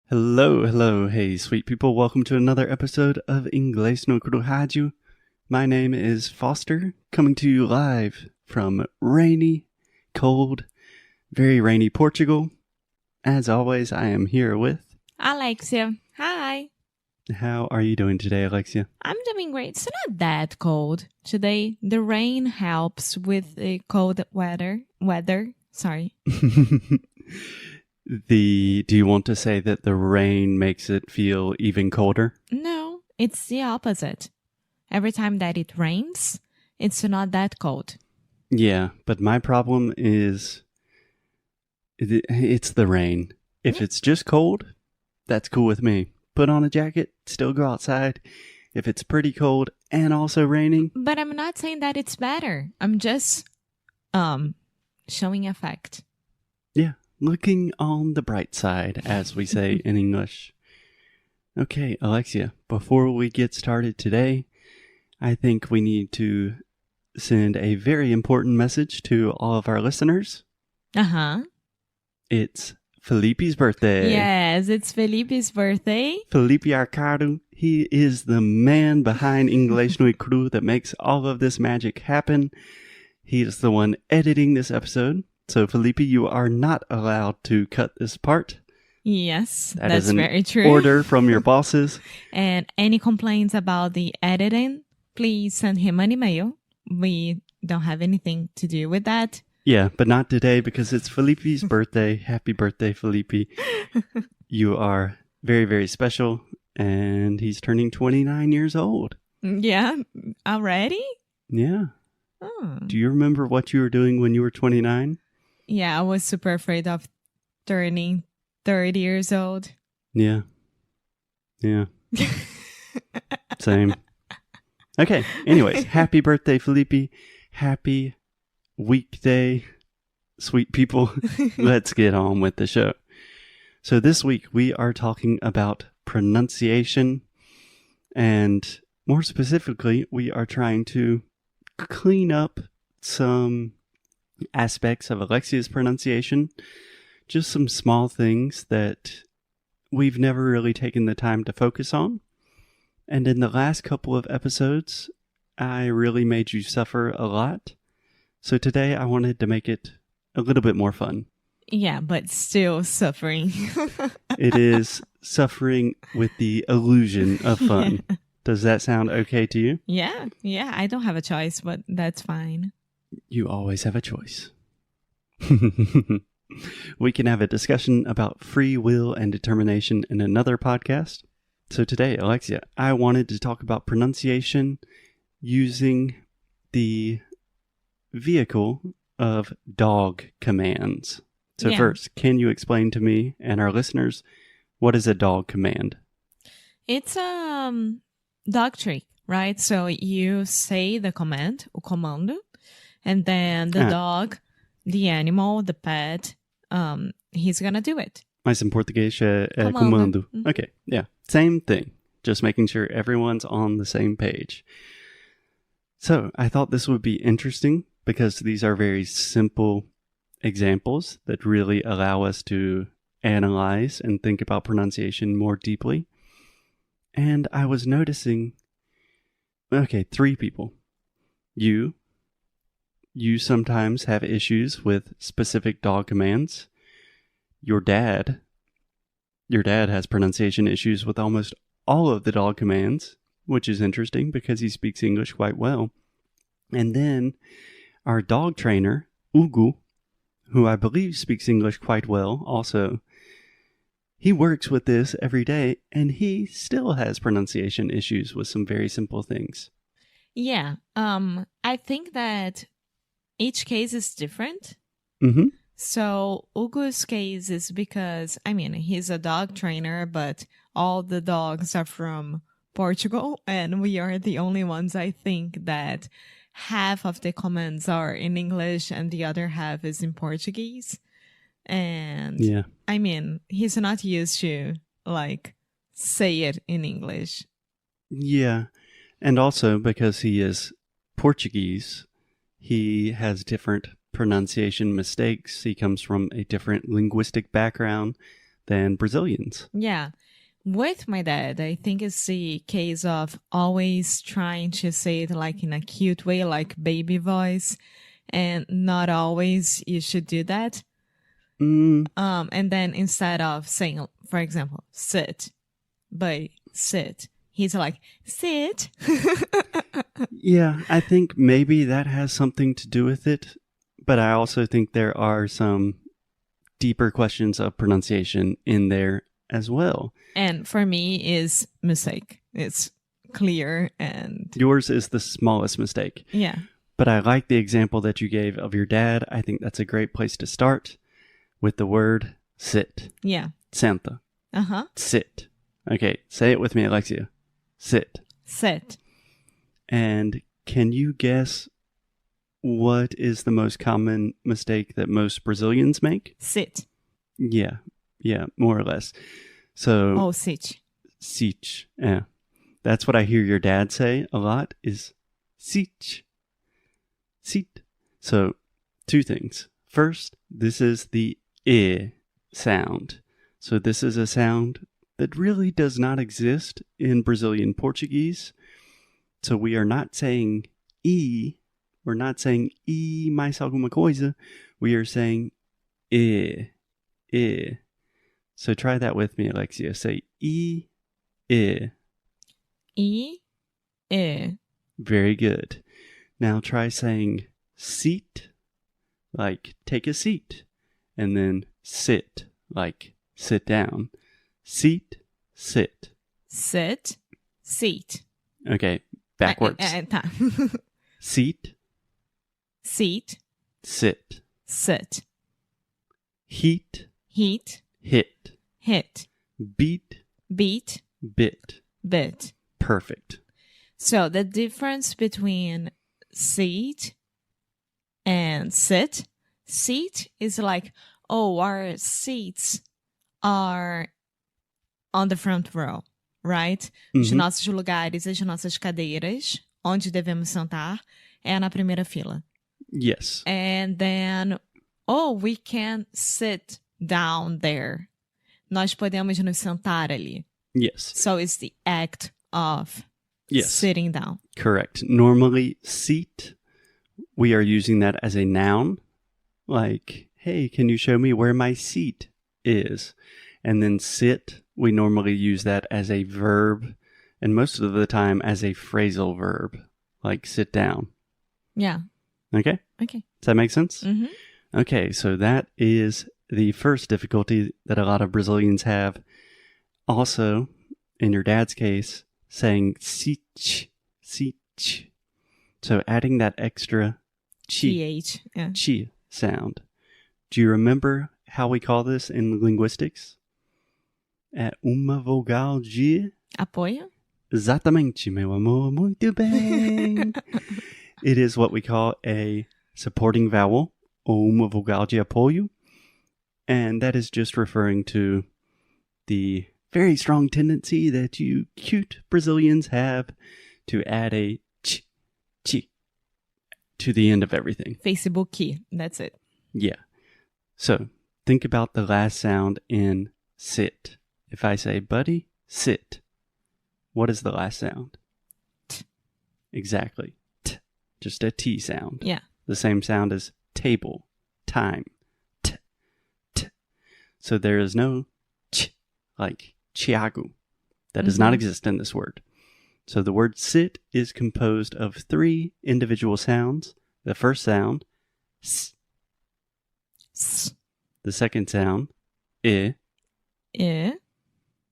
Hello, hello, hey sweet people, welcome to another episode of Inglês no Rádio. My name is Foster, coming to you live from rainy, cold, very rainy Portugal. As always, I am here with... Alexia. Hi. How are you doing today, Alexia? I'm doing great. It's not that cold today. The rain helps with the cold weather. Sorry. Do you want to say that the rain makes it feel even colder? No, it's the opposite. Every time that it rains, it's not that cold. Yeah, but my problem is it's the rain. If it's just cold, that's cool with me. Put on a jacket, still go outside. If it's pretty cold and also raining. But I'm not saying that it's better. I'm just showing a fact. Yeah, looking on the bright side, as we say in English. Okay, Alexia, before we get started today, I think we need to send a very important message to all of our listeners. Uh-huh. It's Felipe's birthday. Yes, it's Felipe's birthday. Felipe Arcado, he is the man behind Inglês no Cru that makes all of this magic happen. He is the one editing this episode. So, Felipe, you are not allowed to cut this part. Yes, That that's is an very true. order from your bosses. And any complaints about the editing, please send him an email. We don't have anything to do with that. Yeah, but not today because it's Felipe's birthday. Happy birthday, Felipe. You are very, very special. And he's turning 29 years old. Yeah, already? Yeah. Oh. Do you remember what you were doing when you were 29? Yeah, I was super afraid of turning 30 years old. Yeah. Yeah. Same. Okay. Anyways, happy birthday, Felipe. Happy weekday, sweet people. Let's get on with the show. So this week we are talking about pronunciation, and more specifically, we are trying to clean up some aspects of Alexia's pronunciation, just some small things that we've never really taken the time to focus on. And in the last couple of episodes, I really made you suffer a lot. So today I wanted to make it a little bit more fun. Yeah, but still suffering. It is suffering with the illusion of fun. Yeah. Does that sound okay to you? Yeah, I don't have a choice, but that's fine. You always have a choice. We can have a discussion about free will and determination in another podcast. So today, Alexia, I wanted to talk about pronunciation using the vehicle of dog commands. So first, can you explain to me and our listeners, what is a dog command? It's a dog trick, right? So you say the command, o comando, and then the dog, the animal, the pet, he's gonna do it. Mas em português é comando. Okay, yeah, same thing. Just making sure everyone's on the same page. So I thought this would be interesting because these are very simple examples that really allow us to analyze and think about pronunciation more deeply. And I was noticing, okay, 3 people. You sometimes have issues with specific dog commands. Your dad has pronunciation issues with almost all of the dog commands, which is interesting because he speaks English quite well. And then our dog trainer, Hugo, who I believe speaks English quite well also, he works with this every day and he still has pronunciation issues with some very simple things. Yeah, I think that each case is different. Mm-hmm. So Hugo's case is because, he's a dog trainer, but all the dogs are from Portugal, and we are the only ones, I think, that half of the commands are in English and the other half is in Portuguese. And, he's not used to, say it in English. Yeah, and also because he is Portuguese, he has different pronunciation mistakes. He comes from a different linguistic background than Brazilians. Yeah. With my dad, I think it's the case of always trying to say it like in a cute way, like baby voice, and not always you should do that. And then instead of saying, for example, sit, but sit, he's like, sit. Yeah, I think maybe that has something to do with it, but I also think there are some deeper questions of pronunciation in there as well. And for me is mistake. It's clear and... Yours is the smallest mistake. Yeah. But I like the example that you gave of your dad. I think that's a great place to start with the word sit. Yeah. Senta. Uh-huh. Sit. Okay, say it with me, Alexia. Sit. Sit. And can you guess what is the most common mistake that most Brazilians make? Sit. Yeah, more or less. So, Oh, sit. Sit. Yeah. That's what I hear your dad say a lot is sit. Sit. So, two things. First, this is the I sound. So this is a sound that really does not exist in Brazilian Portuguese. So we are not saying E. We're not saying E mais alguma coisa. We are saying I. I. So try that with me, Alexia. Say I. I. I. Very good. Now try saying seat, like take a seat, and then sit, like sit down. Seat, sit. Sit, seat. Okay, backwards. Tá. Seat, Seat, sit. sit. Heat, Heat, hit. hit. Beat, Beat, bit. bit. Perfect. So the difference between seat and sit. Seat is like, oh, our seats are on the front row, right? Os nossos lugares, as nossas cadeiras, onde devemos sentar, é na primeira fila. Yes. And then, oh, we can sit down there. Nós podemos nos sentar ali. Yes. So it's the act of sitting down. Correct. Normally, seat, we are using that as a noun. Like, hey, can you show me where my seat is? And then sit, we normally use that as a verb, and most of the time as a phrasal verb, like sit down. Yeah. Okay? Okay. Does that make sense? Mm-hmm. Okay, so that is the first difficulty that a lot of Brazilians have. Also, in your dad's case, saying sit. So adding that extra TH. Yeah. chi sound. Do you remember how we call this in linguistics? É uma vogal de... Apoio? Exatamente, meu amor. Muito bem. It is what we call a supporting vowel, ou uma vogal de apoio. And that is just referring to the very strong tendency that you cute Brazilians have to add a chi to the end of everything. Facebook key. That's it. Yeah. So think about the last sound in sit. If I say, buddy, sit, what is the last sound? T. Exactly. T. Just a T sound. Yeah. The same sound as table, time. T. T. So there is no ch, like Thiago. That does not exist in this word. So the word sit is composed of 3 individual sounds. The first sound, s. S. The second sound, I. I.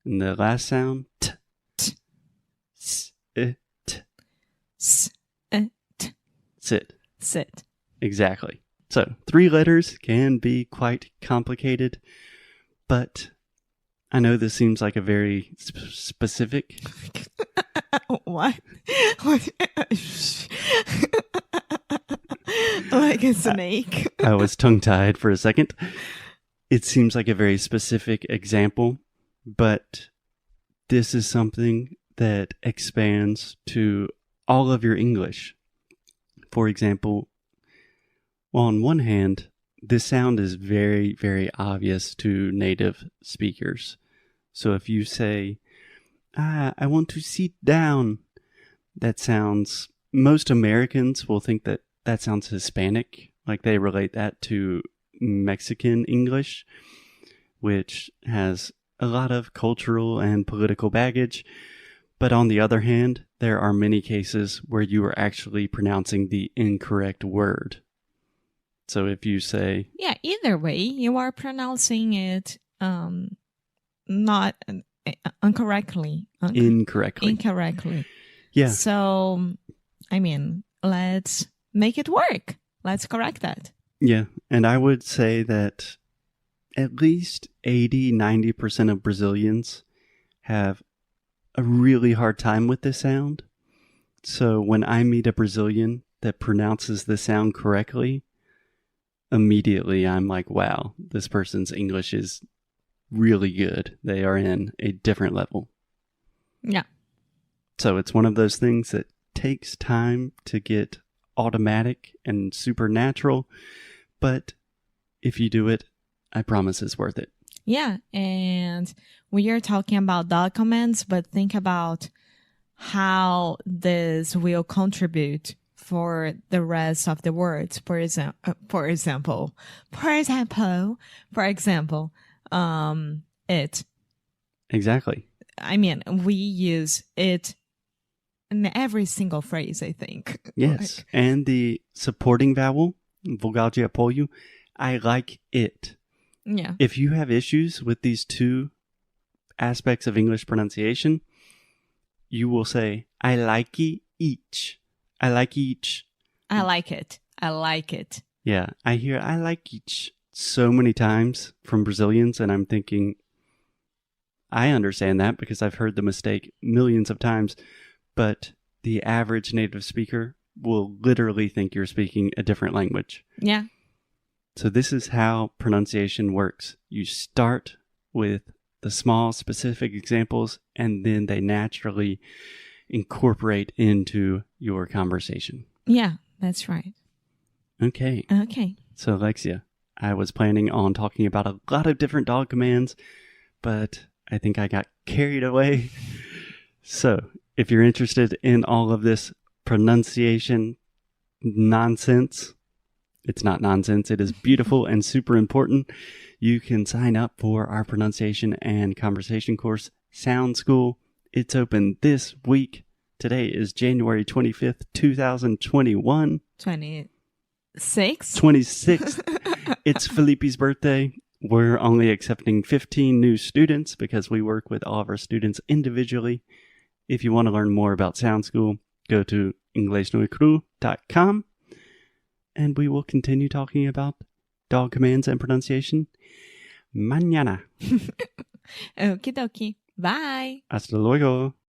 And the last sound, t. T. S. I. T. S. T. Sit. Sit. Exactly. So 3 letters can be quite complicated, but I know this seems like a very specific. What? Like a snake. I was tongue-tied for a second. It seems like a very specific example, but this is something that expands to all of your English. For example, well, on one hand, this sound is very, very obvious to native speakers. So if you say, I want to sit down, most Americans will think that sounds Hispanic. Like they relate that to Mexican English, which has a lot of cultural and political baggage. But on the other hand, there are many cases where you are actually pronouncing the incorrect word. So if you say... Yeah, either way, you are pronouncing it not incorrectly. Incorrectly. Yeah. So, let's make it work. Let's correct that. Yeah, and I would say that at least 80-90% of Brazilians have a really hard time with this sound. So when I meet a Brazilian that pronounces the sound correctly, immediately I'm like, wow, this person's English is really good. They are in a different level. Yeah. So it's one of those things that takes time to get automatic and supernatural, but if you do it, I promise it's worth it. Yeah, and we are talking about documents, but think about how this will contribute for the rest of the words. For example, it. Exactly. We use it in every single phrase, I think. Yes, and the supporting vowel, vogal de apoio, I like it. Yeah. If you have issues with these two aspects of English pronunciation, you will say, I like each. I like each. I like it. I like it. Yeah, I hear I like each so many times from Brazilians, and I'm thinking, I understand that because I've heard the mistake millions of times, but the average native speaker will literally think you're speaking a different language. Yeah. So this is how pronunciation works. You start with the small specific examples, and then they naturally incorporate into your conversation. Yeah, that's right. Okay. So Alexia, I was planning on talking about a lot of different dog commands, but I think I got carried away. So if you're interested in all of this pronunciation nonsense, it's not nonsense. It is beautiful and super important. You can sign up for our pronunciation and conversation course, Sound School. It's open this week. Today is January 25th, 2021. 26th. It's Felipe's birthday. We're only accepting 15 new students because we work with all of our students individually. If you want to learn more about Sound School, go to inglesnoicru.com. And we will continue talking about dog commands and pronunciation mañana. Okie dokie. Bye. Hasta luego.